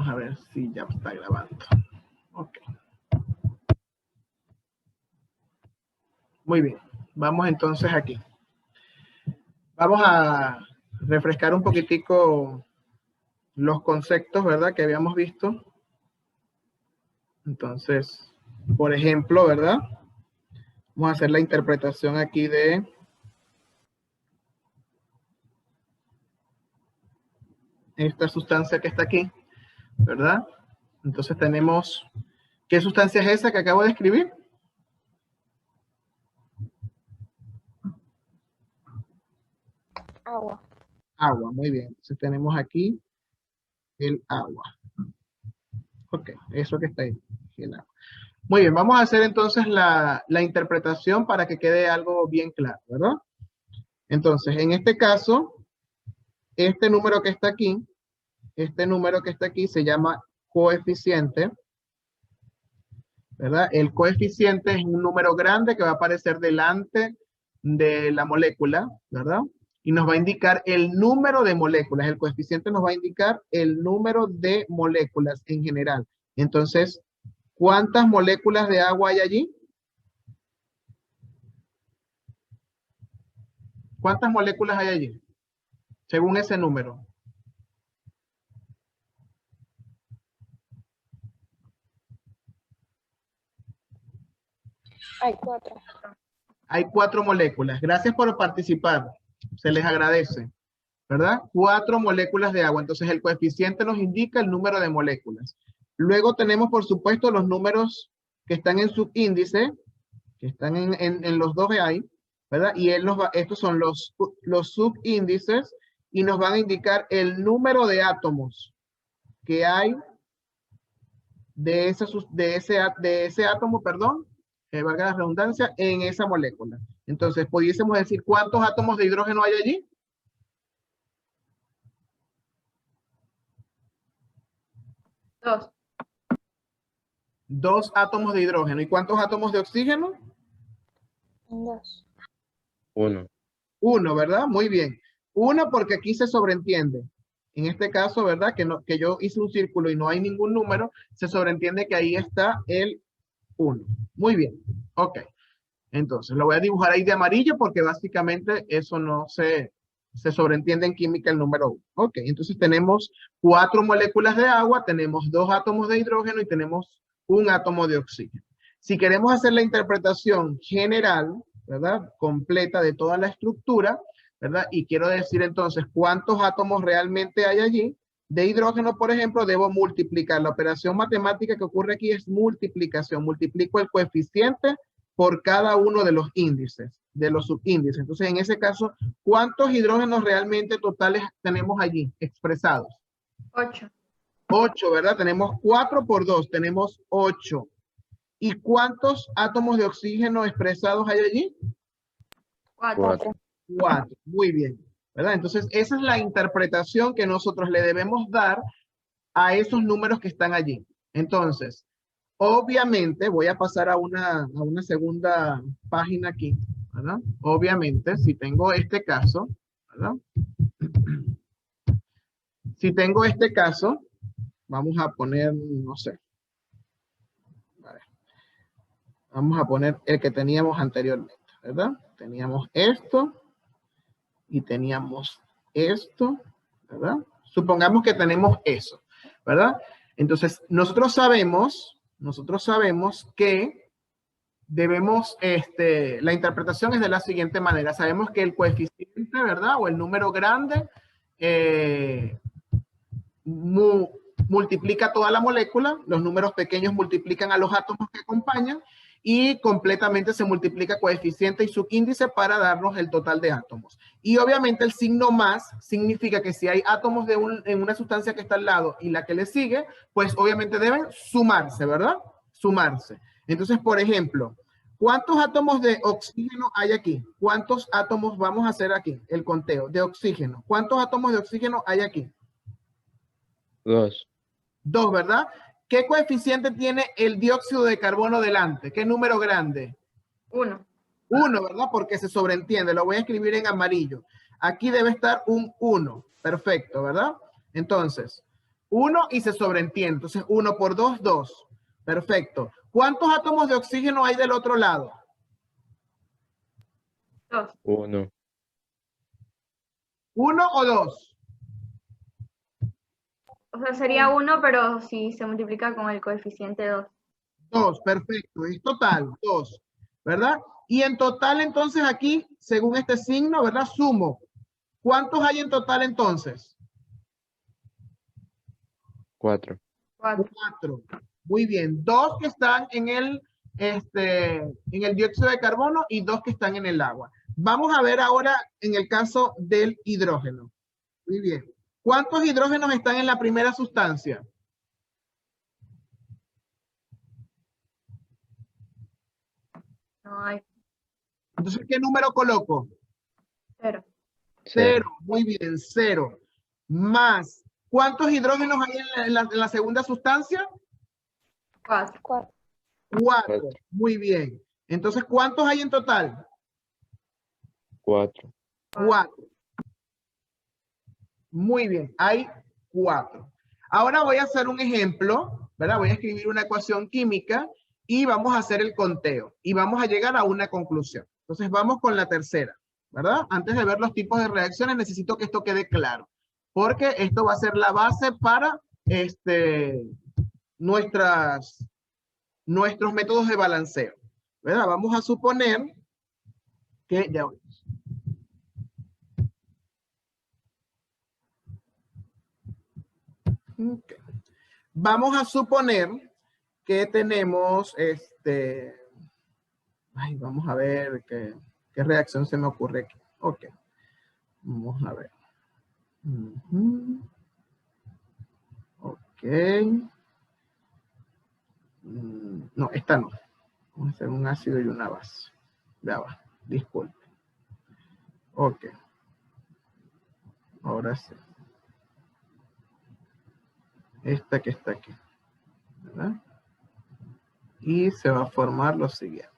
Vamos a ver si ya está grabando. Ok. Muy bien. Vamos entonces aquí. Vamos a refrescar un poquitico los conceptos, ¿verdad? Que habíamos visto. Entonces, por ejemplo, ¿verdad? Vamos a hacer la interpretación aquí de esta sustancia que está aquí, ¿verdad? Entonces tenemos, ¿qué sustancia es esa que acabo de escribir? Agua. Agua, muy bien. Entonces tenemos aquí el agua. Ok, eso que está ahí, el agua. Muy bien, vamos a hacer entonces la interpretación para que quede algo bien claro, ¿verdad? Entonces, en este caso, este número que está aquí se llama coeficiente, ¿verdad? El coeficiente es un número grande que va a aparecer delante de la molécula, ¿verdad? Y nos va a indicar el número de moléculas. El coeficiente nos va a indicar el número de moléculas en general. Entonces, ¿cuántas moléculas de agua hay allí? ¿Cuántas moléculas hay allí? Según ese número. Hay 4. Hay 4 moléculas. Gracias por participar. Se les agradece, ¿verdad? 4 moléculas de agua. Entonces el coeficiente nos indica el número de moléculas. Luego tenemos, por supuesto, los números que están en subíndice, que están en los dos de ahí, ¿verdad? Y él estos son los subíndices y nos van a indicar el número de átomos que hay de ese átomo, perdón, valga la redundancia, en esa molécula. Entonces, pudiésemos decir cuántos átomos de hidrógeno hay allí. Dos. 2 átomos de hidrógeno. ¿Y cuántos átomos de oxígeno? 2. 1. 1, ¿verdad? Muy bien. 1 porque aquí se sobreentiende. En este caso, ¿verdad? Que yo hice un círculo y no hay ningún número, se sobreentiende que ahí está el 1. Muy bien. Ok. Entonces, lo voy a dibujar ahí de amarillo porque básicamente eso no se sobreentiende en química el número 1. Ok, entonces tenemos 4 moléculas de agua, tenemos 2 átomos de hidrógeno y tenemos un átomo de oxígeno. Si queremos hacer la interpretación general, ¿verdad? Completa de toda la estructura, ¿verdad? Y quiero decir entonces cuántos átomos realmente hay allí. De hidrógeno, por ejemplo, debo multiplicar. La operación matemática que ocurre aquí es multiplicación. Multiplico el coeficiente por cada uno de los índices, de los subíndices. Entonces, en ese caso, ¿cuántos hidrógenos realmente totales tenemos allí expresados? 8. 8, ¿verdad? Tenemos 4 por 2, tenemos 8. ¿Y cuántos átomos de oxígeno expresados hay allí? 4. 4. Muy bien, ¿verdad? Entonces, esa es la interpretación que nosotros le debemos dar a esos números que están allí. Entonces, obviamente, voy a pasar a una segunda página aquí, ¿verdad? Obviamente, si tengo este caso, ¿verdad? Si tengo este caso, vamos a poner, no sé, vamos a poner el que teníamos anteriormente, ¿verdad? Teníamos esto y teníamos esto, ¿verdad? Supongamos que tenemos eso, ¿verdad? Entonces, nosotros sabemos que debemos, la interpretación es de la siguiente manera. Sabemos que el coeficiente, ¿verdad? O el número grande multiplica toda la molécula, los números pequeños multiplican a los átomos que acompañan y completamente se multiplica coeficiente y subíndice para darnos el total de átomos. Y obviamente el signo más significa que si hay átomos en una sustancia que está al lado y la que le sigue, pues obviamente deben sumarse, ¿verdad? Sumarse. Entonces, por ejemplo, ¿cuántos átomos de oxígeno hay aquí? ¿Cuántos átomos vamos a hacer aquí? El conteo de oxígeno. ¿Cuántos átomos de oxígeno hay aquí? 2. 2, ¿verdad? ¿Qué coeficiente tiene el dióxido de carbono delante? ¿Qué número grande? 1. 1, ¿verdad? Porque se sobreentiende. Lo voy a escribir en amarillo. Aquí debe estar un 1. Perfecto, ¿verdad? Entonces, 1 y se sobreentiende. Entonces, 1 por 2, 2. Perfecto. ¿Cuántos átomos de oxígeno hay del otro lado? 2. 1. 1 o 2. O sea, sería 1, pero si se multiplica con el coeficiente 2. 2, perfecto. Es total, 2. ¿Verdad? Y en total, entonces, aquí, según este signo, ¿verdad? Sumo. ¿Cuántos hay en total, entonces? 4. 4. 4. Muy bien. 2 que están en el dióxido de carbono y 2 que están en el agua. Vamos a ver ahora en el caso del hidrógeno. Muy bien. ¿Cuántos hidrógenos están en la primera sustancia? No hay. Entonces, ¿qué número coloco? 0. 0. Muy bien, 0. Más. ¿Cuántos hidrógenos hay en la segunda sustancia? 4. 4. Cuatro. Muy bien. Entonces, ¿cuántos hay en total? 4. 4. Muy bien, hay 4. Ahora voy a hacer un ejemplo, ¿verdad? Voy a escribir una ecuación química y vamos a hacer el conteo y vamos a llegar a una conclusión. Entonces vamos con la tercera, ¿verdad? Antes de ver los tipos de reacciones necesito que esto quede claro, porque esto va a ser la base para nuestros métodos de balanceo, ¿verdad? Vamos a suponer que ya voy. Okay. Vamos a suponer que tenemos vamos a ver qué reacción se me ocurre aquí. Ok. Vamos a ver. Ok. No, esta no. Vamos a hacer un ácido y una base. Ya va. Disculpe. Ok. Ahora sí. Esta que está aquí. ¿Verdad? Y se va a formar lo siguiente.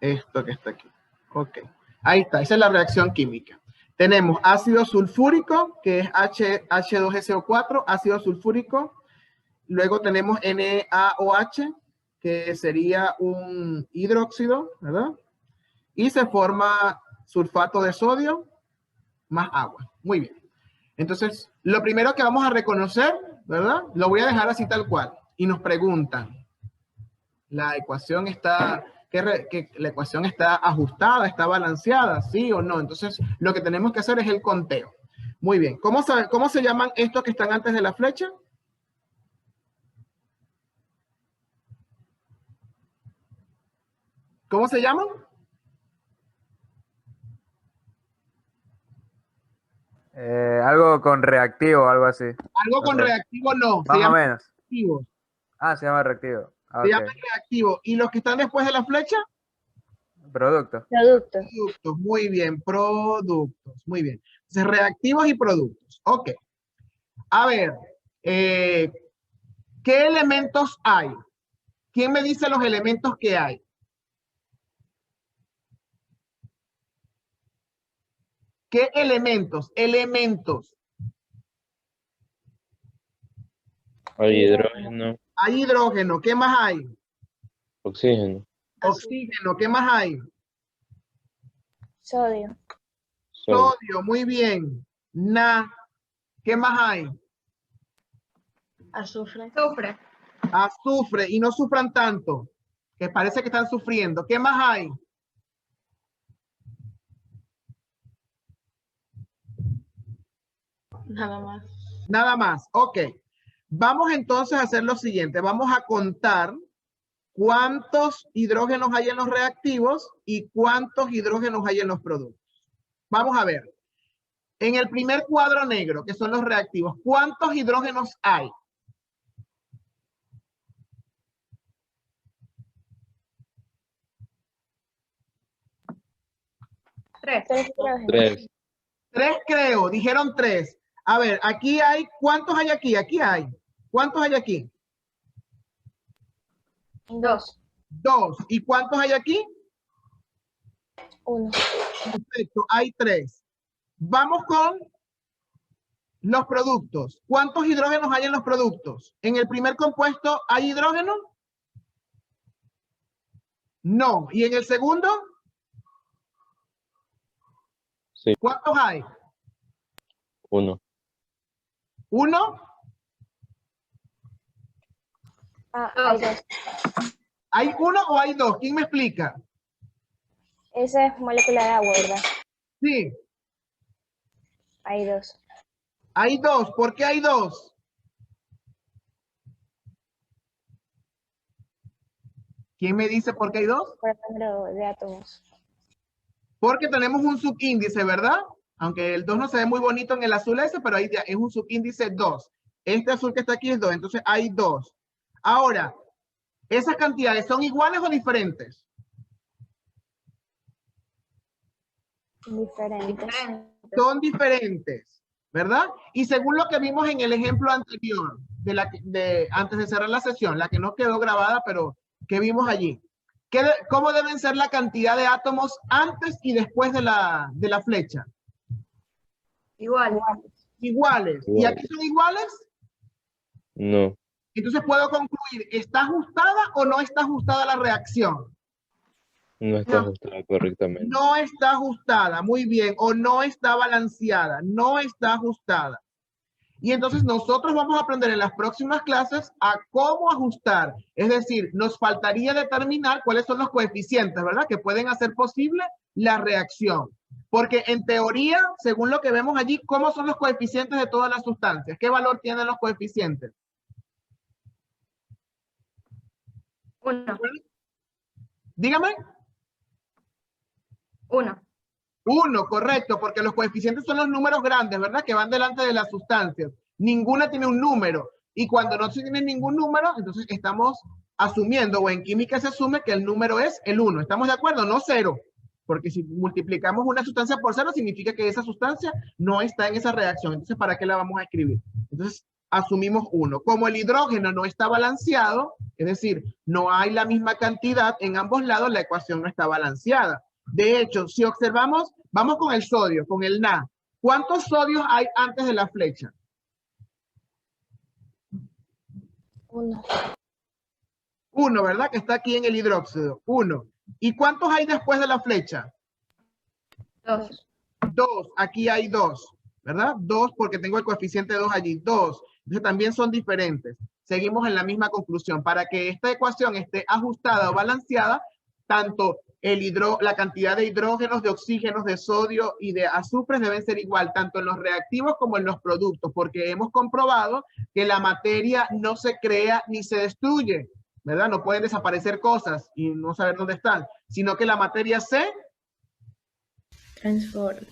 Esto que está aquí. Ok. Ahí está. Esa es la reacción química. Tenemos ácido sulfúrico, que es H2SO4, ácido sulfúrico. Luego tenemos NaOH, que sería un hidróxido, ¿verdad? Y se forma sulfato de sodio más agua. Muy bien. Entonces, lo primero que vamos a reconocer, ¿verdad? Lo voy a dejar así tal cual. Y nos preguntan, ¿la ecuación está, la ecuación está ajustada, está balanceada, sí o no? Entonces, lo que tenemos que hacer es el conteo. Muy bien. ¿Cómo se llaman estos que están antes de la flecha? ¿Cómo se llaman? Algo con reactivo, algo así. Algo No con sé. reactivo no. Más o menos. Reactivo. Ah, se llama reactivo. Ah, Se ok. llama reactivo. ¿Y los que están después de la flecha? Producto. Producto. Productos. Muy bien. Productos. Muy bien. Entonces, reactivos y productos. Ok. A ver. ¿Qué elementos hay? ¿Quién me dice los elementos que hay? ¿Qué elementos? Elementos. Hay hidrógeno, Hay hidrógeno. ¿Qué más hay? oxígeno, Oxígeno. ¿Qué más hay? Sodio. sodio, Sodio. Muy bien. ¿Qué más hay? Azufre. Azufre. Y no sufran tanto, que parece que están sufriendo. ¿Qué más hay? Nada más. Nada más. Ok. Vamos entonces a hacer lo siguiente. Vamos a contar cuántos hidrógenos hay en los reactivos y cuántos hidrógenos hay en los productos. Vamos a ver. En el primer cuadro negro, que son los reactivos, ¿cuántos hidrógenos hay? Tres. 3, 3 creo, dijeron 3. A ver, aquí hay, ¿cuántos hay aquí? Aquí hay. ¿Cuántos hay aquí? 2. 2. ¿Y cuántos hay aquí? 1. Perfecto, hay 3. Vamos con los productos. ¿Cuántos hidrógenos hay en los productos? ¿En el primer compuesto hay hidrógeno? No. ¿Y en el segundo? Sí. ¿Cuántos hay? 1. 1. Hay 2. ¿Hay 1 o hay 2? ¿Quién me explica? Esa es molécula de agua, ¿verdad? Sí. Hay 2. Hay 2. ¿Por qué hay 2? ¿Quién me dice por qué hay 2? Por el número de átomos. Porque tenemos un subíndice, ¿verdad? Aunque el 2 no se ve muy bonito en el azul ese, pero ahí ya es un subíndice 2. Este azul que está aquí es 2, entonces hay 2. Ahora, ¿esas cantidades son iguales o diferentes? Diferentes. Son diferentes, ¿verdad? Y según lo que vimos en el ejemplo anterior, antes de cerrar la sesión, la que no quedó grabada, pero que vimos allí. ¿Cómo deben ser la cantidad de átomos antes y después de la flecha? Igual. Iguales. ¿Y aquí son iguales? No. Entonces puedo concluir, ¿está ajustada o no está ajustada la reacción? No está ajustada correctamente. No está ajustada, muy bien, o no está balanceada, no está ajustada. Y entonces nosotros vamos a aprender en las próximas clases a cómo ajustar. Es decir, nos faltaría determinar cuáles son los coeficientes, ¿verdad? Que pueden hacer posible la reacción. Porque en teoría, según lo que vemos allí, ¿cómo son los coeficientes de todas las sustancias? ¿Qué valor tienen los coeficientes? 1. Dígame. 1. 1, correcto, porque los coeficientes son los números grandes, ¿verdad? Que van delante de las sustancias. Ninguna tiene un número. Y cuando no se tiene ningún número, entonces estamos asumiendo, o en química se asume que el número es el 1. ¿Estamos de acuerdo? No 0. Porque si multiplicamos una sustancia por 0, significa que esa sustancia no está en esa reacción. Entonces, ¿para qué la vamos a escribir? Entonces, asumimos 1. Como el hidrógeno no está balanceado, es decir, no hay la misma cantidad en ambos lados, la ecuación no está balanceada. De hecho, si observamos, vamos con el sodio, con el Na. ¿Cuántos sodios hay antes de la flecha? 1. 1, ¿verdad? Que está aquí en el hidróxido. 1. ¿Y cuántos hay después de la flecha? 2. 2. Aquí hay 2, ¿verdad? 2 porque tengo el coeficiente 2 allí. 2. Entonces también son diferentes. Seguimos en la misma conclusión. Para que esta ecuación esté ajustada o balanceada, tanto la cantidad de hidrógenos, de oxígenos, de sodio y de azufres deben ser igual, tanto en los reactivos como en los productos, porque hemos comprobado que la materia no se crea ni se destruye, ¿verdad? No pueden desaparecer cosas y no saber dónde están, sino que la materia se transforma.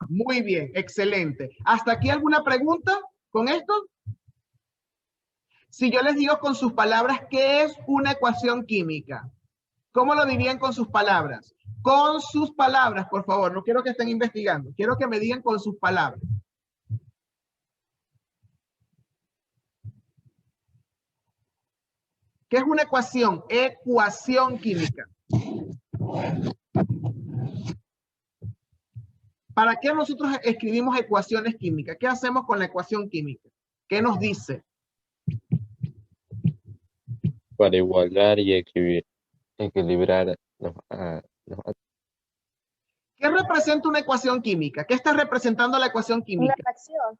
Muy bien, excelente. ¿Hasta aquí alguna pregunta con esto? Si yo les digo con sus palabras, ¿qué es una ecuación química? ¿Cómo lo dirían con sus palabras? Con sus palabras, por favor. No quiero que estén investigando. Quiero que me digan con sus palabras. ¿Qué es una ecuación? Ecuación química. ¿Para qué nosotros escribimos ecuaciones químicas? ¿Qué hacemos con la ecuación química? ¿Qué nos dice? Para igualar y equilibrar los ¿Qué representa una ecuación química? ¿Qué está representando la ecuación Una química? reacción.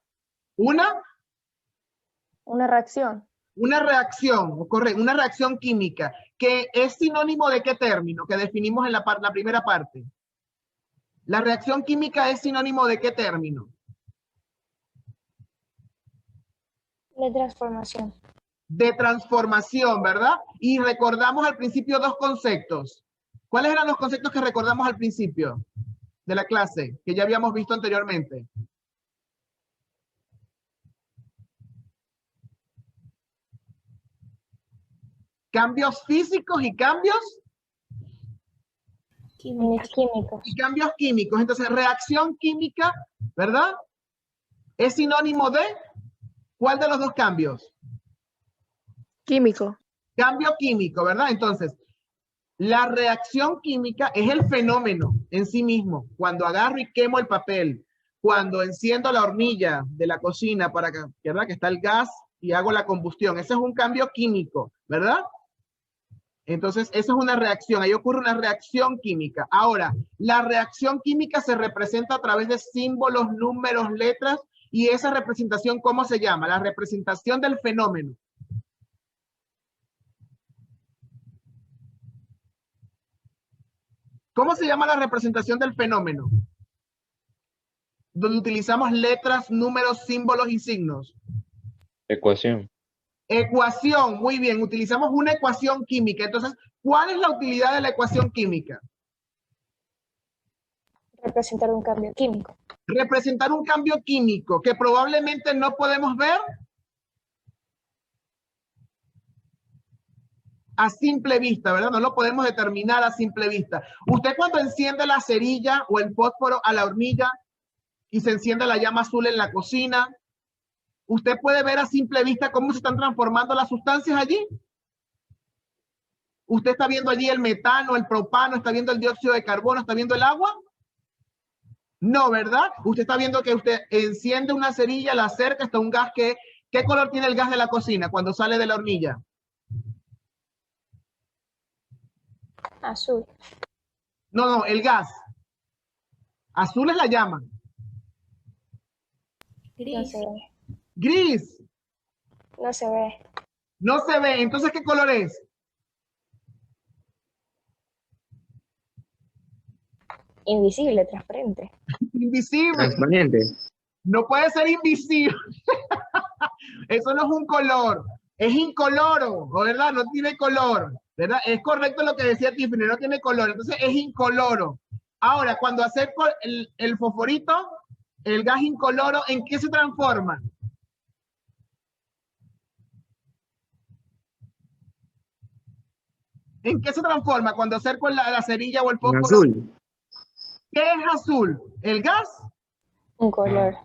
Una reacción, correcto, una reacción química, que es sinónimo de qué término que definimos en la primera parte. La reacción química es sinónimo de qué término. De transformación. De transformación, ¿verdad? Y recordamos al principio 2 conceptos. ¿Cuáles eran los conceptos que recordamos al principio de la clase, que ya habíamos visto anteriormente? Cambios físicos y cambios Químicos. y cambios químicos. Entonces, reacción química, ¿verdad? Es sinónimo de ¿cuál de los dos cambios? Químico. Cambio químico, ¿verdad? Entonces, La reacción química es el fenómeno en sí mismo. Cuando agarro y quemo el papel, cuando enciendo la hornilla de la cocina para que, ¿verdad? Que está el gas y hago la combustión. Ese es un cambio químico, ¿verdad? Entonces, esa es una reacción. Ahí ocurre una reacción química. Ahora, la reacción química se representa a través de símbolos, números, letras. Y esa representación, ¿cómo se llama? La representación del fenómeno. ¿Cómo se llama la representación del fenómeno? Donde utilizamos letras, números, símbolos y signos. Ecuación. Ecuación, muy bien, utilizamos una ecuación química. Entonces, ¿cuál es la utilidad de la ecuación química? Representar un cambio químico. Representar un cambio químico que probablemente no podemos ver a simple vista, ¿verdad? No lo podemos determinar a simple vista. Usted cuando enciende la cerilla o el fósforo a la hornilla y se enciende la llama azul en la cocina, ¿usted puede ver a simple vista cómo se están transformando las sustancias allí? ¿Usted está viendo allí el metano, el propano, está viendo el dióxido de carbono, está viendo el agua? No, ¿verdad? Usted está viendo que usted enciende una cerilla, la acerca, está un gas que... ¿Qué color tiene el gas de la cocina cuando sale de la hornilla? Azul. No, el gas. Azul es la llama. No se ve. Gris. No se ve. No se ve. Entonces, ¿qué color es? Invisible, transparente. Invisible. Transparente. No puede ser invisible. Eso no es un color. Es incoloro, ¿verdad? No tiene color, ¿verdad? Es correcto lo que decía Tiffany, no tiene color. Entonces, es incoloro. Ahora, cuando acerco el fosforito, el gas incoloro, ¿en qué se transforma? ¿En qué se transforma cuando acerco la cerilla o el En fósforo? azul. ¿Qué es azul? ¿El gas? Un color.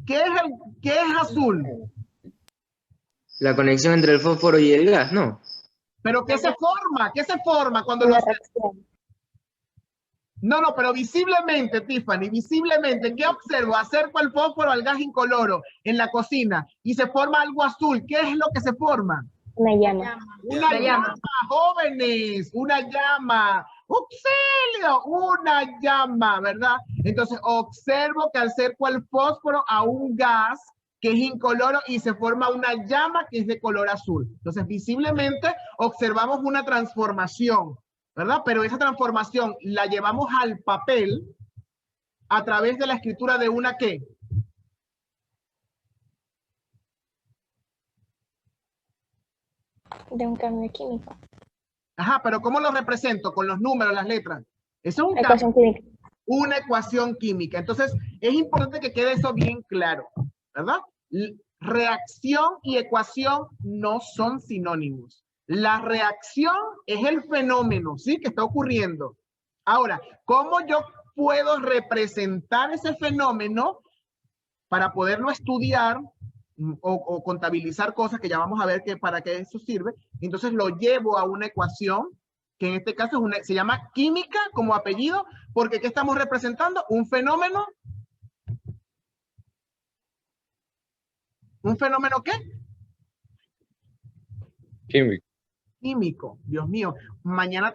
¿Qué es azul? La conexión entre el fósforo y el gas, ¿no? ¿Pero qué se forma? ¿Qué se forma cuando Una lo... reacción. No, pero visiblemente, Tiffany, visiblemente, ¿qué observo? Acerco el fósforo al gas incoloro en la cocina y se forma algo azul. ¿Qué es lo que se forma? Una llama. Una llama, jóvenes, una llama. ¡Auxilio! Una llama, ¿verdad? Entonces, observo que acerco el fósforo a un gas que es incoloro y se forma una llama que es de color azul. Entonces, visiblemente observamos una transformación, ¿verdad? Pero esa transformación la llevamos al papel a través de la escritura de una ¿qué? De un cambio químico. Ajá, pero ¿cómo lo represento? Con los números, las letras. Eso es un Ecuación química. una ecuación química. Entonces, es importante que quede eso bien claro, ¿verdad? Reacción y ecuación no son sinónimos. La reacción es el fenómeno, ¿sí? Que está ocurriendo. Ahora, ¿cómo yo puedo representar ese fenómeno para poderlo estudiar o contabilizar cosas que ya vamos a ver que para qué eso sirve? Entonces lo llevo a una ecuación que en este caso se llama química como apellido, porque ¿qué estamos representando? Un fenómeno. ¿Un fenómeno qué? Químico. Químico. Dios mío, mañana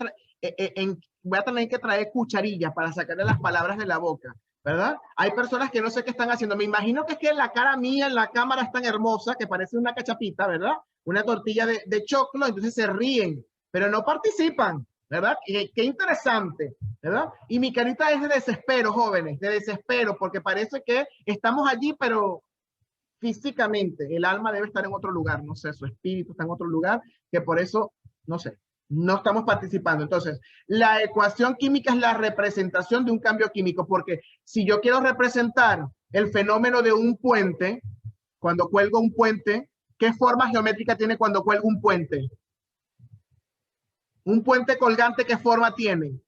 voy a tener que traer cucharillas para sacarle las palabras de la boca, ¿verdad? Hay personas que no sé qué están haciendo. Me imagino que es que la cara mía en la cámara es tan hermosa que parece una cachapita, ¿verdad? Una tortilla de choclo, entonces se ríen, pero no participan, ¿verdad? Qué interesante, ¿verdad? Y mi carita es de desespero, jóvenes, de desespero, porque parece que estamos allí, pero físicamente el alma debe estar en otro lugar, no sé, su espíritu está en otro lugar, que por eso, no sé, no estamos participando. Entonces, la ecuación química es la representación de un cambio químico, porque si yo quiero representar el fenómeno de un puente, cuando cuelgo un puente, ¿qué forma geométrica tiene cuando cuelgo un puente? Un puente colgante, ¿qué forma tiene?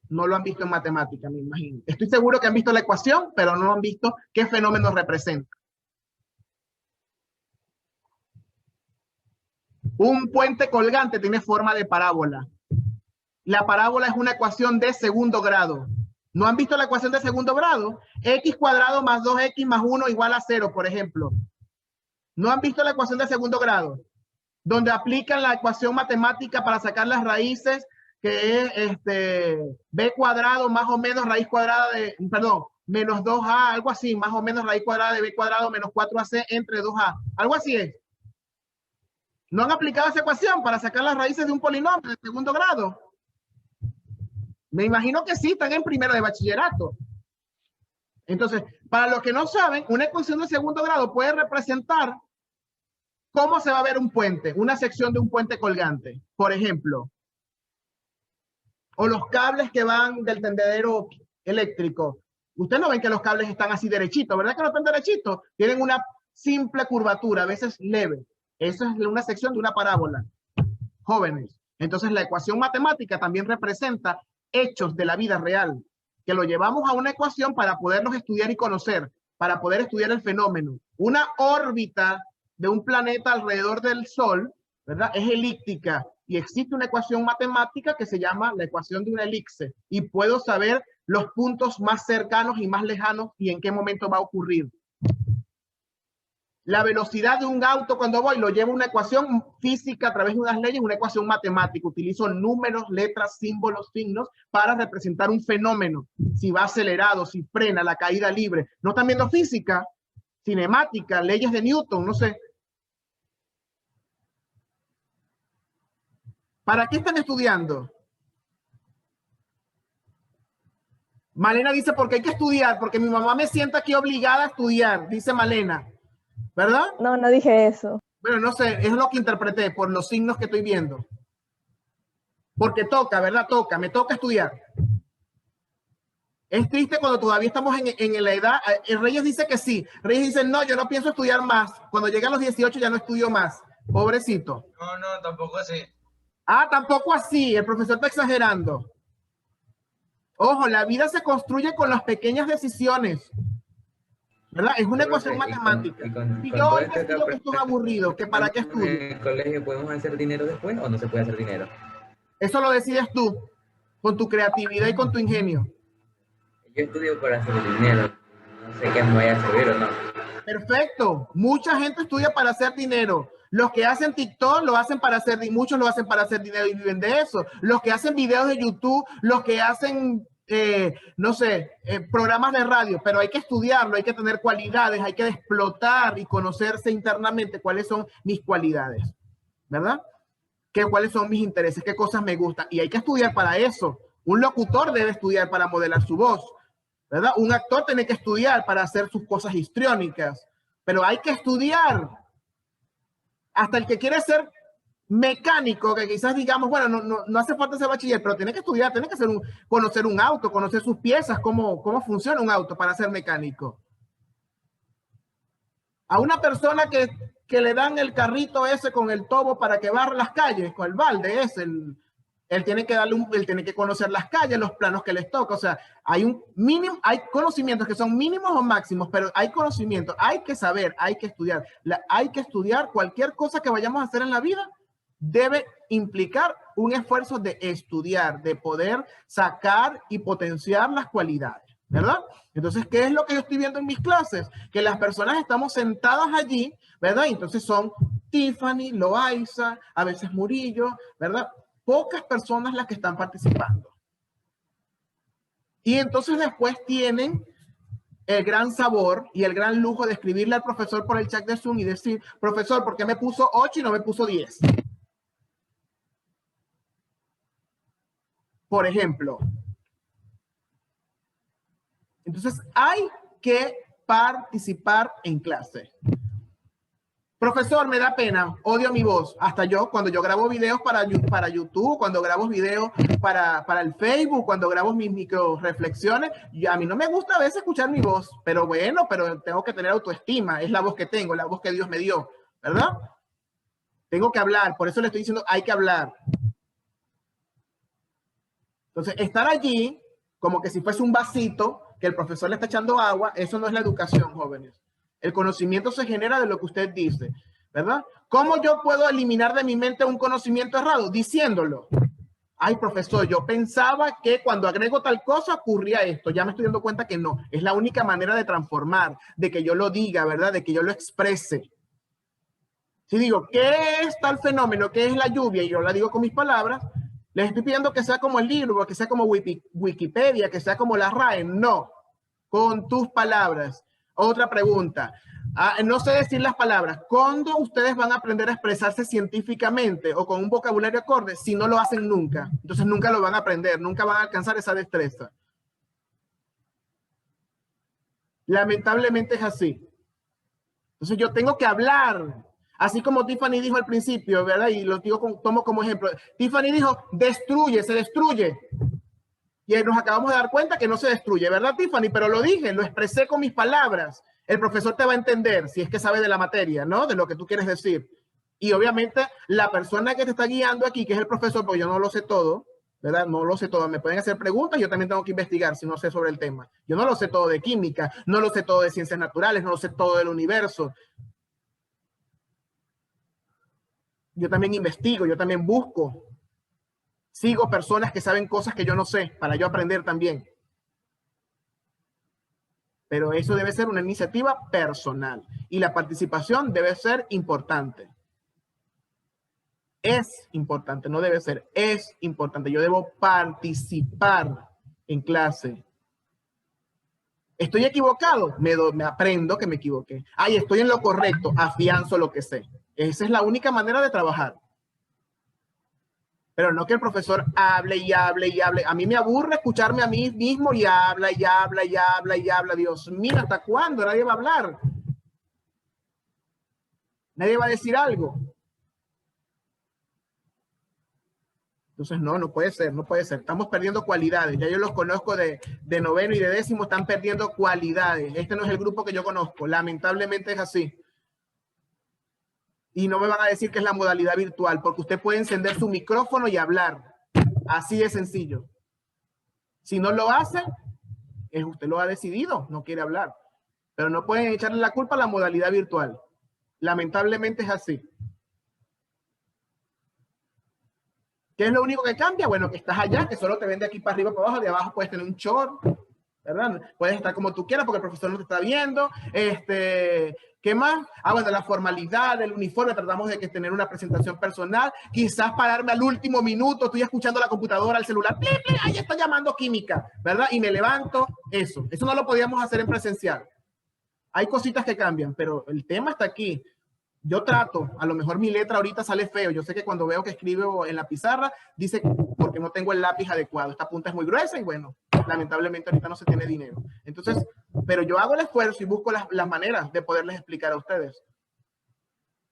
No lo han visto en matemática, me imagino. Estoy seguro que han visto la ecuación, pero no han visto qué fenómeno representa. Un puente colgante tiene forma de parábola. La parábola es una ecuación de segundo grado. ¿No han visto la ecuación de segundo grado? X cuadrado más 2x más 1 igual a 0, por ejemplo. ¿No han visto la ecuación de segundo grado? Donde aplican la ecuación matemática para sacar las raíces, que es b cuadrado más o menos raíz cuadrada de, perdón, menos 2a, algo así, más o menos raíz cuadrada de b cuadrado menos 4ac entre 2a. Algo así es. ¿No han aplicado esa ecuación para sacar las raíces de un polinomio de segundo grado? Me imagino que sí, están en primero de bachillerato. Entonces, para los que no saben, una ecuación de segundo grado puede representar cómo se va a ver un puente, una sección de un puente colgante, por ejemplo. O los cables que van del tendedero eléctrico. Ustedes no ven que los cables están así derechitos, ¿verdad que no están derechitos? Tienen una simple curvatura, a veces leve. Esa es una sección de una parábola. Jóvenes. Entonces, la ecuación matemática también representa hechos de la vida real, que lo llevamos a una ecuación para poderlos estudiar y conocer, para poder estudiar el fenómeno. Una órbita de un planeta alrededor del Sol, ¿verdad? Es elíptica y existe una ecuación matemática que se llama la ecuación de una elipse y puedo saber los puntos más cercanos y más lejanos y en qué momento va a ocurrir. La velocidad de un auto cuando voy lo llevo a una ecuación física a través de unas leyes, una ecuación matemática. Utilizo números, letras, símbolos, signos para representar un fenómeno. Si va acelerado, si frena, la caída libre. No están viendo física, cinemática, leyes de Newton, no sé. ¿Para qué están estudiando? Malena dice, porque hay que estudiar, porque mi mamá me sienta aquí obligada a estudiar, dice Malena. ¿Verdad? No, no dije eso. Bueno, no sé, es lo que interpreté por los signos que estoy viendo. Porque toca, ¿verdad? Toca, me toca estudiar. Es triste cuando todavía estamos en la edad. Reyes dice que sí. Reyes dice, no, yo no pienso estudiar más. Cuando llegue a los 18 ya no estudio más. Pobrecito. No, tampoco así. Ah, tampoco así. El profesor está exagerando. Ojo, la vida se construye con las pequeñas decisiones. ¿Verdad? Es una ecuación matemática. Si yo hoy decido que esto es aburrido, ¿que para qué estudio? ¿En el colegio podemos hacer dinero después o no se puede hacer dinero? Eso lo decides tú, con tu creatividad y con tu ingenio. Yo estudio para hacer dinero. No sé qué me vaya a servir o no. Perfecto. Mucha gente estudia para hacer dinero. Los que hacen TikTok lo hacen para hacer dinero, muchos lo hacen para hacer dinero y viven de eso. Los que hacen videos de YouTube, los que hacen... no sé, programas de radio, pero hay que estudiarlo, hay que tener cualidades, hay que explotar y conocerse internamente cuáles son mis cualidades, ¿verdad? Cuáles son mis intereses, qué cosas me gustan, y hay que estudiar para eso. Un locutor debe estudiar para modelar su voz, ¿verdad? Un actor tiene que estudiar para hacer sus cosas histriónicas, pero hay que estudiar. Hasta el que quiere ser mecánico, que quizás digamos, bueno, no hace falta ser bachiller, pero tiene que estudiar, tiene que conocer un auto, conocer sus piezas, cómo funciona un auto para ser mecánico. A una persona que le dan el carrito ese con el tobo para que barra las calles, con el balde ese, él tiene que él tiene que conocer las calles, los planos que les toca, o sea, hay conocimientos que son mínimos o máximos, pero hay conocimientos, hay que saber, hay que estudiar, hay que estudiar cualquier cosa que vayamos a hacer en la vida. Debe implicar un esfuerzo de estudiar, de poder sacar y potenciar las cualidades, ¿verdad? Entonces, ¿qué es lo que yo estoy viendo en mis clases? Que las personas estamos sentadas allí, ¿verdad? Entonces son Tiffany, Loaiza, a veces Murillo, ¿verdad? Pocas personas las que están participando. Y entonces después tienen el gran sabor y el gran lujo de escribirle al profesor por el chat de Zoom y decir, profesor, ¿por qué me puso 8 y no me puso 10? Por ejemplo. Entonces, hay que participar en clase. Profesor, me da pena, odio mi voz. Hasta yo, cuando yo grabo videos para YouTube, cuando grabo videos para el Facebook, cuando grabo mis micro reflexiones, y a mí no me gusta a veces escuchar mi voz, pero bueno, pero tengo que tener autoestima, es la voz que tengo, la voz que Dios me dio, ¿verdad? Tengo que hablar, por eso le estoy diciendo, hay que hablar. Entonces, estar allí, como que si fuese un vasito, que el profesor le está echando agua, eso no es la educación, jóvenes. El conocimiento se genera de lo que usted dice. ¿verdad? ¿Cómo yo puedo eliminar de mi mente un conocimiento errado? Diciéndolo. Ay, profesor, yo pensaba que cuando agrego tal cosa ocurría esto. Ya me estoy dando cuenta que no. Es la única manera de transformar, de que yo lo diga, ¿verdad? De que yo lo exprese. Si digo, ¿qué es tal fenómeno? ¿Qué es la lluvia? Y yo la digo con mis palabras, les estoy pidiendo que sea como el libro, que sea como Wikipedia, que sea como la RAE. No, con tus palabras. Otra pregunta. No sé decir las palabras. ¿Cuándo ustedes van a aprender a expresarse científicamente o con un vocabulario acorde si no lo hacen nunca? Entonces nunca lo van a aprender, nunca van a alcanzar esa destreza. Lamentablemente es así. Entonces yo tengo que hablar. Así como Tiffany dijo al principio, ¿verdad? Y lo digo tomo como ejemplo. Tiffany dijo, destruye, se destruye. Y nos acabamos de dar cuenta que no se destruye, ¿verdad, Tiffany? Pero lo dije, lo expresé con mis palabras. El profesor te va a entender si es que sabe de la materia, ¿no? De lo que tú quieres decir. Y obviamente la persona que te está guiando aquí, que es el profesor, porque yo no lo sé todo, ¿verdad? No lo sé todo. Me pueden hacer preguntas, yo también tengo que investigar si no sé sobre el tema. Yo no lo sé todo de química, no lo sé todo de ciencias naturales, no lo sé todo del universo. Yo también investigo, yo también busco. Sigo personas que saben cosas que yo no sé, para yo aprender también. Pero eso debe ser una iniciativa personal y la participación debe ser importante. Es importante, no debe ser, es importante. Yo debo participar en clase. ¿Estoy equivocado? Me aprendo que me equivoqué. Ay, estoy en lo correcto, afianzo lo que sé. Esa es la única manera de trabajar. Pero no que el profesor hable y hable y hable. A mí me aburre escucharme a mí mismo y habla y habla y habla y habla. Dios mío, ¿hasta cuándo? Nadie va a hablar. Nadie va a decir algo. Entonces, no puede ser, no puede ser. Estamos perdiendo cualidades. Ya yo los conozco de noveno y de décimo, están perdiendo cualidades. Este no es el grupo que yo conozco. Lamentablemente es así. Y no me van a decir que es la modalidad virtual, porque usted puede encender su micrófono y hablar. Así de sencillo. Si no lo hace, es usted lo ha decidido, no quiere hablar. Pero no pueden echarle la culpa a la modalidad virtual. Lamentablemente es así. ¿Qué es lo único que cambia? Bueno, que estás allá, que solo te ven de aquí para arriba, para abajo, de abajo puedes tener un short, ¿verdad? Puedes estar como tú quieras porque el profesor no te está viendo. ¿Qué más? Bueno, la formalidad del uniforme, tratamos de que tener una presentación personal, quizás pararme al último minuto, estoy escuchando la computadora, el celular, ¡pli, pli! Ahí está llamando química, ¿verdad? Y me levanto, eso no lo podíamos hacer en presencial. Hay cositas que cambian, pero el tema está aquí. Yo trato, a lo mejor mi letra ahorita sale feo. Yo sé que cuando veo que escribo en la pizarra, dice porque no tengo el lápiz adecuado. Esta punta es muy gruesa y bueno, lamentablemente ahorita no se tiene dinero. Entonces, pero yo hago el esfuerzo y busco las maneras de poderles explicar a ustedes.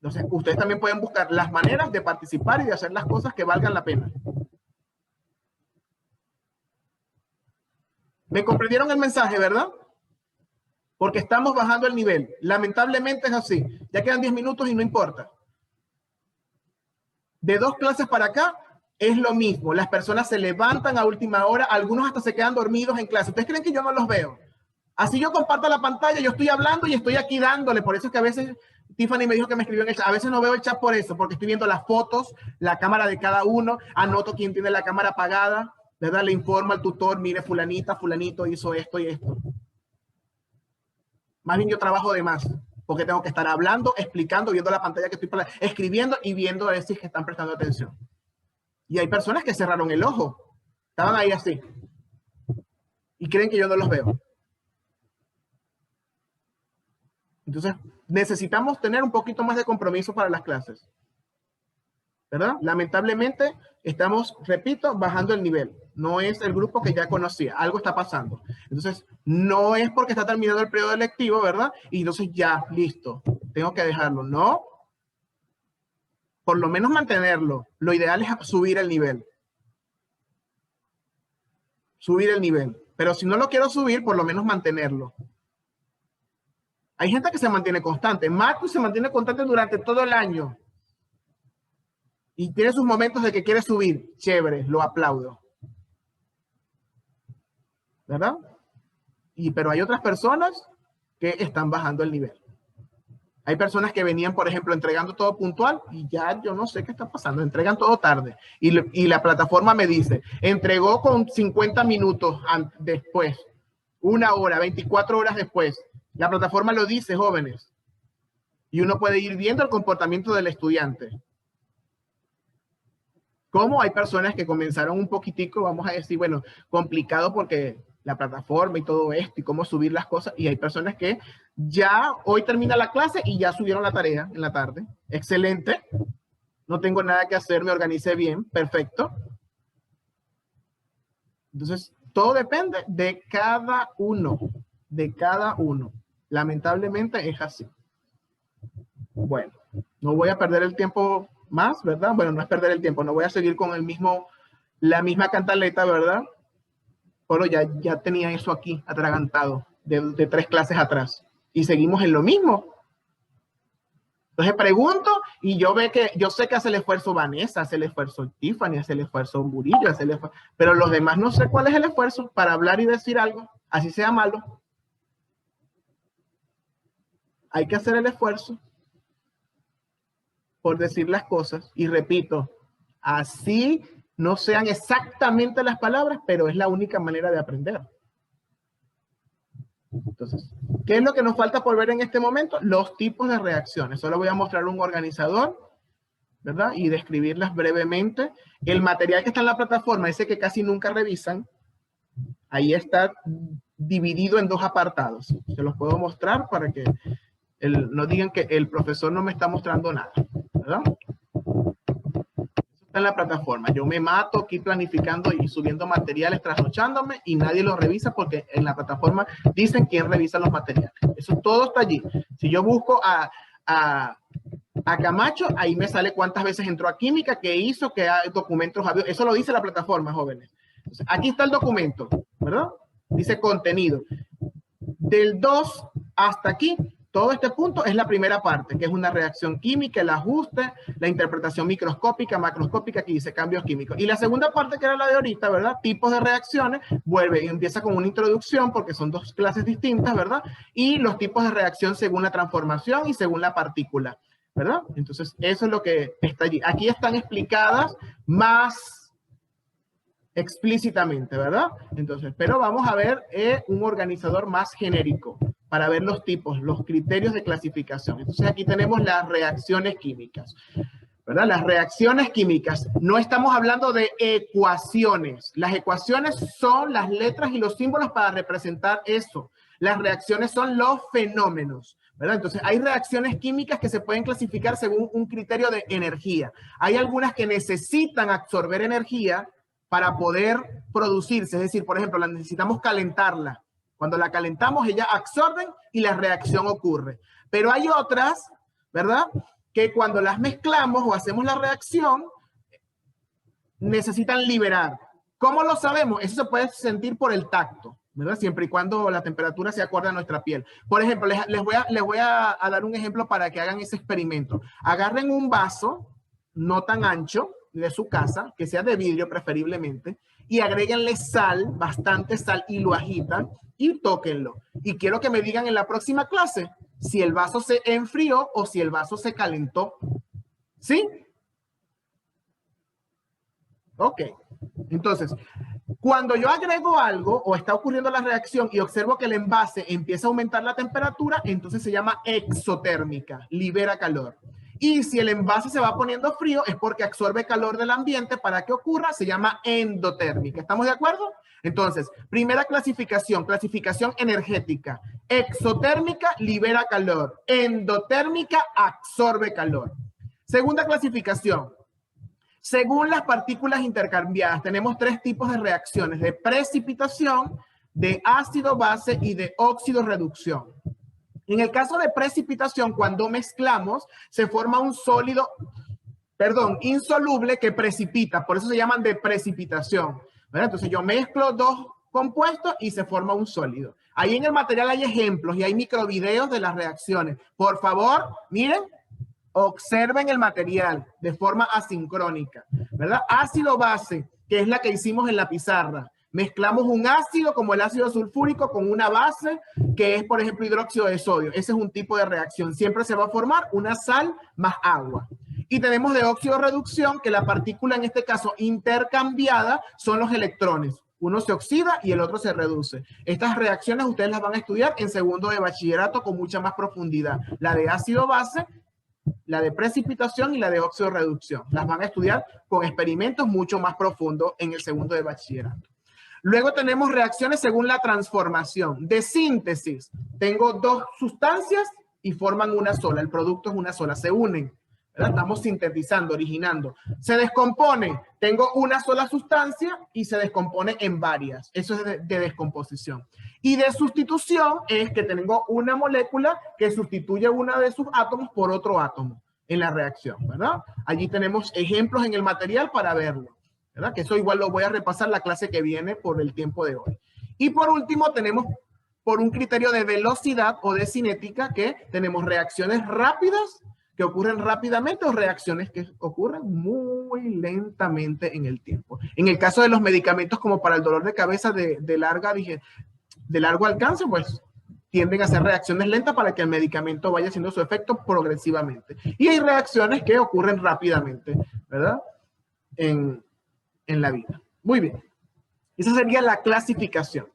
Entonces, ustedes también pueden buscar las maneras de participar y de hacer las cosas que valgan la pena. ¿Me comprendieron el mensaje, verdad? Porque estamos bajando el nivel. Lamentablemente es así. Ya quedan 10 minutos y no importa. De 2 clases para acá es lo mismo. Las personas se levantan a última hora. Algunos hasta se quedan dormidos en clase. ¿Ustedes creen que yo no los veo? Así yo comparto la pantalla, yo estoy hablando y estoy aquí dándole. Por eso es que a veces Tiffany me dijo que me escribió en el chat. A veces no veo el chat por eso, porque estoy viendo las fotos, la cámara de cada uno. Anoto quién tiene la cámara apagada. ¿Verdad? Le informo al tutor, mire, fulanita, fulanito hizo esto y esto. Más bien yo trabajo de más, porque tengo que estar hablando, explicando, viendo la pantalla que estoy escribiendo y viendo a ver si están prestando atención. Y hay personas que cerraron el ojo. Estaban ahí así. Y creen que yo no los veo. Entonces, necesitamos tener un poquito más de compromiso para las clases. ¿Verdad? Lamentablemente, estamos, repito, bajando el nivel. No es el grupo que ya conocía. Algo está pasando. Entonces, no es porque está terminando el periodo lectivo, ¿verdad? Y entonces ya, listo. Tengo que dejarlo. No. Por lo menos mantenerlo. Lo ideal es subir el nivel. Subir el nivel. Pero si no lo quiero subir, por lo menos mantenerlo. Hay gente que se mantiene constante. Marcus se mantiene constante durante todo el año. Y tiene sus momentos de que quiere subir. Chévere, lo aplaudo. ¿Verdad? Pero hay otras personas que están bajando el nivel. Hay personas que venían, por ejemplo, entregando todo puntual y ya yo no sé qué está pasando, entregan todo tarde. Y la plataforma me dice, entregó con 50 minutos después, 1 hora, 24 horas después. La plataforma lo dice, jóvenes. Y uno puede ir viendo el comportamiento del estudiante. Cómo hay personas que comenzaron un poquitico, vamos a decir, bueno, complicado porque la plataforma y todo esto y cómo subir las cosas. Y hay personas que ya hoy termina la clase y ya subieron la tarea en la tarde. Excelente. No tengo nada que hacer, me organicé bien. Perfecto. Entonces, todo depende de cada uno. De cada uno. Lamentablemente es así. Bueno, no voy a perder el tiempo más, ¿verdad? Bueno, no es perder el tiempo, no voy a seguir con la misma cantaleta, ¿verdad? Pero ya tenía eso aquí atragantado de 3 clases atrás. Y seguimos en lo mismo. Entonces pregunto y yo sé que hace el esfuerzo Vanessa, hace el esfuerzo Tiffany, hace el esfuerzo Murillo, hace el esfuerzo, pero los demás no sé cuál es el esfuerzo para hablar y decir algo, así sea malo. Hay que hacer el esfuerzo por decir las cosas y repito, así no sean exactamente las palabras, pero es la única manera de aprender. Entonces, ¿qué es lo que nos falta por ver en este momento? Los tipos de reacciones. Solo voy a mostrar un organizador, ¿verdad? Y describirlas brevemente. El material que está en la plataforma, ese que casi nunca revisan, ahí está dividido en 2 apartados. Se los puedo mostrar para que no digan que el profesor no me está mostrando nada, ¿verdad? Eso está en la plataforma. Yo me mato aquí planificando y subiendo materiales, trasnochándome y nadie los revisa porque en la plataforma dicen quién revisa los materiales. Eso todo está allí. Si yo busco a Camacho, ahí me sale cuántas veces entró a química, qué hizo, qué documentos había. Eso lo dice la plataforma, jóvenes. Entonces, aquí está el documento, ¿verdad? Dice contenido. Del 2 hasta aquí, todo este punto es la primera parte, que es una reacción química, el ajuste, la interpretación microscópica, macroscópica, que dice cambios químicos. Y la segunda parte, que era la de ahorita, ¿verdad? Tipos de reacciones, vuelve y empieza con una introducción, porque son 2 clases distintas, ¿verdad? Y los tipos de reacción según la transformación y según la partícula, ¿verdad? Entonces, eso es lo que está allí. Aquí están explicadas más explícitamente, ¿verdad? Entonces, pero vamos a ver un organizador más genérico para ver los tipos, los criterios de clasificación. Entonces, aquí tenemos las reacciones químicas, ¿verdad? Las reacciones químicas. No estamos hablando de ecuaciones. Las ecuaciones son las letras y los símbolos para representar eso. Las reacciones son los fenómenos, ¿verdad? Entonces, hay reacciones químicas que se pueden clasificar según un criterio de energía. Hay algunas que necesitan absorber energía para poder producirse. Es decir, por ejemplo, la necesitamos calentarla. Cuando la calentamos, ella absorbe y la reacción ocurre. Pero hay otras, ¿verdad?, que cuando las mezclamos o hacemos la reacción, necesitan liberar. ¿Cómo lo sabemos? Eso se puede sentir por el tacto, ¿verdad? Siempre y cuando la temperatura se acorde a nuestra piel. Por ejemplo, les voy a dar un ejemplo para que hagan ese experimento. Agarren un vaso no tan ancho de su casa, que sea de vidrio preferiblemente, y agréguenle sal, bastante sal, y lo agitan y tóquenlo. Y quiero que me digan en la próxima clase si el vaso se enfrió o si el vaso se calentó. ¿Sí? Ok. Entonces, cuando yo agrego algo o está ocurriendo la reacción y observo que el envase empieza a aumentar la temperatura, entonces se llama exotérmica, libera calor. Y si el envase se va poniendo frío es porque absorbe calor del ambiente para que ocurra, se llama endotérmica. ¿Estamos de acuerdo? Entonces, primera clasificación, clasificación energética. Exotérmica, libera calor. Endotérmica, absorbe calor. Segunda clasificación. Según las partículas intercambiadas, tenemos 3 tipos de reacciones: de precipitación, de ácido-base y de óxido-reducción. En el caso de precipitación, cuando mezclamos, se forma un sólido, insoluble que precipita. Por eso se llaman de precipitación, ¿verdad? Entonces yo mezclo 2 compuestos y se forma un sólido. Ahí en el material hay ejemplos y hay microvideos de las reacciones. Por favor, miren, observen el material de forma asincrónica, ¿verdad? Ácido-base, que es la que hicimos en la pizarra. Mezclamos un ácido como el ácido sulfúrico con una base que es, por ejemplo, hidróxido de sodio. Ese es un tipo de reacción. Siempre se va a formar una sal más agua. Y tenemos de óxido de reducción, que la partícula en este caso intercambiada son los electrones. Uno se oxida y el otro se reduce. Estas reacciones ustedes las van a estudiar en segundo de bachillerato con mucha más profundidad. La de ácido-base, la de precipitación y la de óxido de reducción. Las van a estudiar con experimentos mucho más profundos en el segundo de bachillerato. Luego tenemos reacciones según la transformación. De síntesis, tengo dos sustancias y forman una sola. El producto es una sola, se unen. ¿Verdad? Estamos sintetizando, originando. Se descompone, tengo una sola sustancia y se descompone en varias. Eso es de descomposición. Y de sustitución es que tengo una molécula que sustituye una de sus átomos por otro átomo en la reacción, ¿verdad? Allí tenemos ejemplos en el material para verlo, ¿verdad? Que eso igual lo voy a repasar la clase que viene por el tiempo de hoy. Y por último tenemos, por un criterio de velocidad o de cinética, que tenemos reacciones rápidas que ocurren rápidamente o reacciones que ocurren muy lentamente en el tiempo. En el caso de los medicamentos como para el dolor de cabeza de largo alcance, pues tienden a hacer reacciones lentas para que el medicamento vaya haciendo su efecto progresivamente. Y hay reacciones que ocurren rápidamente, ¿verdad? En la vida. Muy bien. Esa sería la clasificación.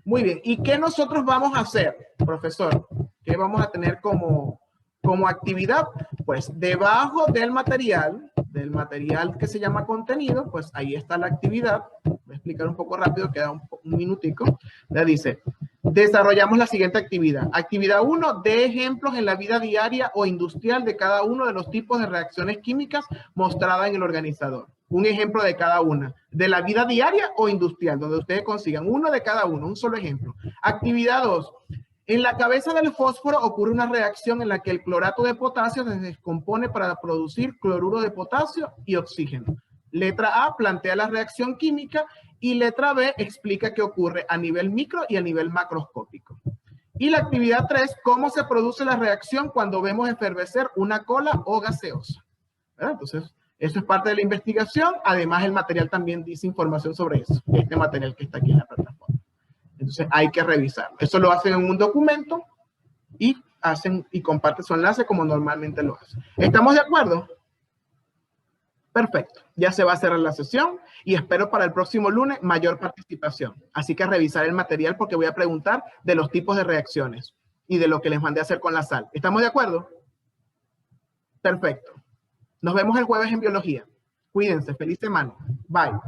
Muy bien. ¿Y qué nosotros vamos a hacer, profesor? ¿Qué vamos a tener como actividad? Pues debajo del material que se llama contenido, pues ahí está la actividad. Voy a explicar un poco rápido, queda un minutico. Ya dice, desarrollamos la siguiente actividad. Actividad 1, de ejemplos en la vida diaria o industrial de cada uno de los tipos de reacciones químicas mostradas en el organizador. Un ejemplo de cada una, de la vida diaria o industrial, donde ustedes consigan uno de cada uno, un solo ejemplo. Actividad 2. En la cabeza del fósforo ocurre una reacción en la que el clorato de potasio se descompone para producir cloruro de potasio y oxígeno. Letra A plantea la reacción química y letra B explica qué ocurre a nivel micro y a nivel macroscópico. Y la actividad 3, cómo se produce la reacción cuando vemos efervecer una cola o gaseosa. ¿Verdad? Entonces, eso es parte de la investigación. Además, el material también dice información sobre eso. Este material que está aquí en la plataforma. Entonces hay que revisarlo. Eso lo hacen en un documento y comparten su enlace como normalmente lo hacen. ¿Estamos de acuerdo? Perfecto. Ya se va a cerrar la sesión y espero para el próximo lunes mayor participación. Así que revisar el material porque voy a preguntar de los tipos de reacciones y de lo que les mandé a hacer con la sal. ¿Estamos de acuerdo? Perfecto. Nos vemos el jueves en biología. Cuídense. Feliz semana. Bye.